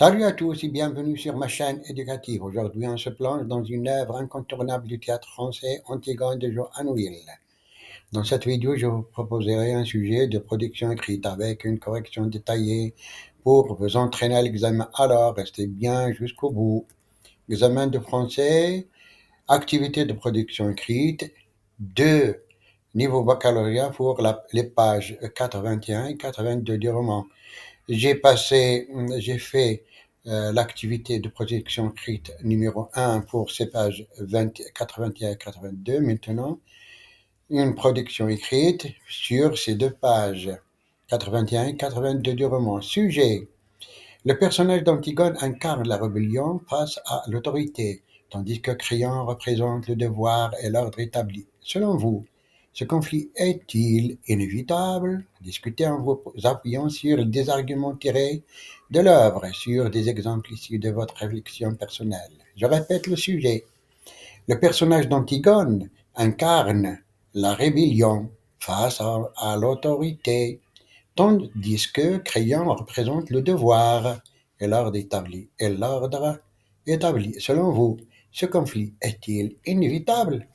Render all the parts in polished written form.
Salut à tous et bienvenue sur ma chaîne éducative. Aujourd'hui, on se plonge dans une œuvre incontournable du théâtre français, Antigone de Johann Will. Dans cette vidéo, je vous proposerai un sujet de production écrite avec une correction détaillée pour vous entraîner à l'examen. Alors, restez bien jusqu'au bout. Examen de français, activité de production écrite, 2 niveau baccalauréat pour les pages 81 et 82 du roman. J'ai fait l'activité de projection écrite numéro 1 pour ces pages 20, 81 et 82. Maintenant, une production écrite sur ces deux pages 81 et 82 du roman. Sujet: le personnage d'Antigone incarne la rébellion face à l'autorité, tandis que Créon représente le devoir et l'ordre établi. Selon vous, ce conflit est-il inévitable? Discutez en vous appuyant sur des arguments tirés de l'œuvre et sur des exemples issus de votre réflexion personnelle. Je répète le sujet. Le personnage d'Antigone incarne la rébellion face à l'autorité, tandis que Créon représente le devoir et l'ordre établi. Selon vous, ce conflit est-il inévitable?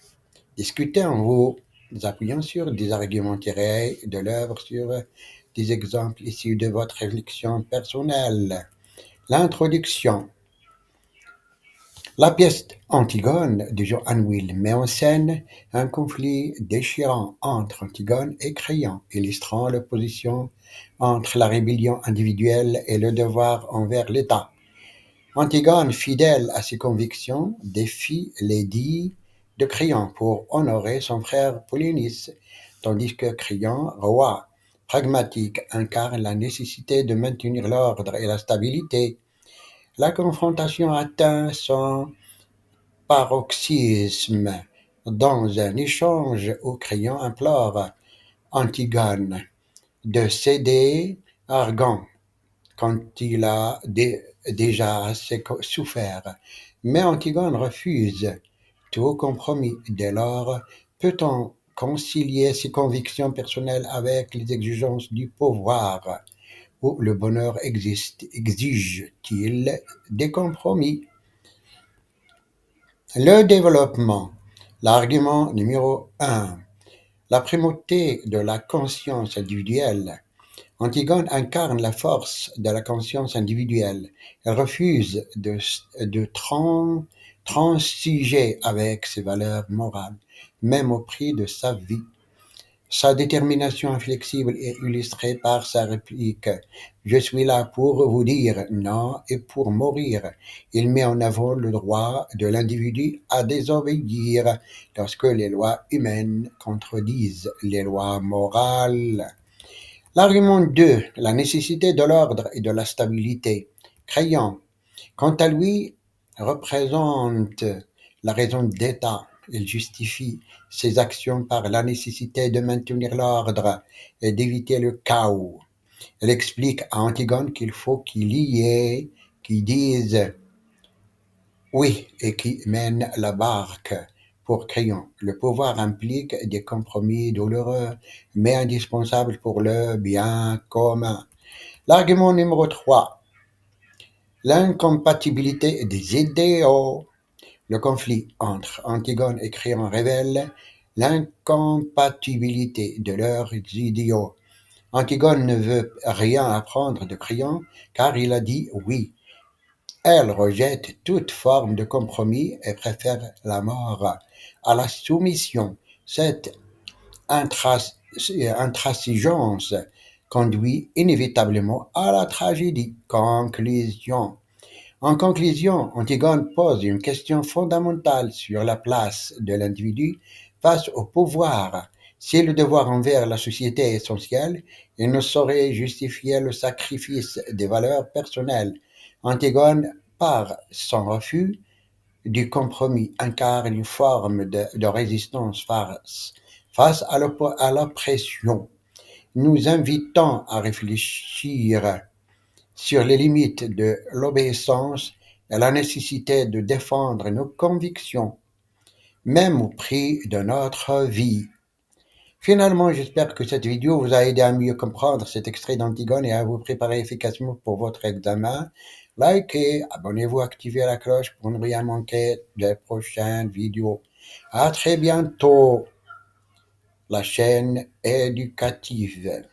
Discutez en vous appuyant sur des arguments tirés de l'œuvre, sur des exemples issus de votre réflexion personnelle. L'introduction. La pièce Antigone de Johann Will met en scène un conflit déchirant entre Antigone et Créon, illustrant l'opposition entre la rébellion individuelle et le devoir envers l'État. Antigone, fidèle à ses convictions, défie l'édit de Créon pour honorer son frère Polynice, tandis que Créon, roi pragmatique, incarne la nécessité de maintenir l'ordre et la stabilité. La confrontation atteint son paroxysme dans un échange où Créon implore Antigone de céder, arguant quand il a déjà assez souffert. Mais Antigone refuse tout compromis. Dès lors, peut-on concilier ses convictions personnelles avec les exigences du pouvoir? Où le bonheur exige-t-il des compromis? Le développement. L'argument numéro 1. La primauté de la conscience individuelle. Antigone incarne la force de la conscience individuelle. Elle refuse de transiger avec ses valeurs morales, même au prix de sa vie. Sa détermination inflexible est illustrée par sa réplique: Je suis là pour vous dire non et pour mourir. Il met en avant le droit de l'individu à désobéir lorsque les lois humaines contredisent les lois morales. L'argument 2. La nécessité de l'ordre et de la stabilité. Créon, quant à lui, représente la raison d'État. Il justifie ses actions par la nécessité de maintenir l'ordre et d'éviter le chaos. Il explique à Antigone qu'il faut qu'il y ait qui dise oui et qui mène la barque. Pour Créon, le pouvoir implique des compromis douloureux, mais indispensables pour le bien commun. L'argument numéro 3. L'incompatibilité des idéaux. Le conflit entre Antigone et Créon révèle l'incompatibilité de leurs idéaux. Antigone ne veut rien apprendre de Créon car il a dit oui. Elle rejette toute forme de compromis et préfère la mort à la soumission. Cette intransigeance conduit inévitablement à la tragédie. Conclusion. En conclusion, Antigone pose une question fondamentale sur la place de l'individu face au pouvoir. Si le devoir envers la société est essentiel, il ne saurait justifier le sacrifice des valeurs personnelles. Antigone, par son refus du compromis, incarne une forme de résistance face à l'oppression. Nous invitons à réfléchir sur les limites de l'obéissance et la nécessité de défendre nos convictions, même au prix de notre vie. Finalement, j'espère que cette vidéo vous a aidé à mieux comprendre cet extrait d'Antigone et à vous préparer efficacement pour votre examen. likez, abonnez-vous, activez la cloche pour ne rien manquer des prochaines vidéos. À très bientôt, la chaîne éducative.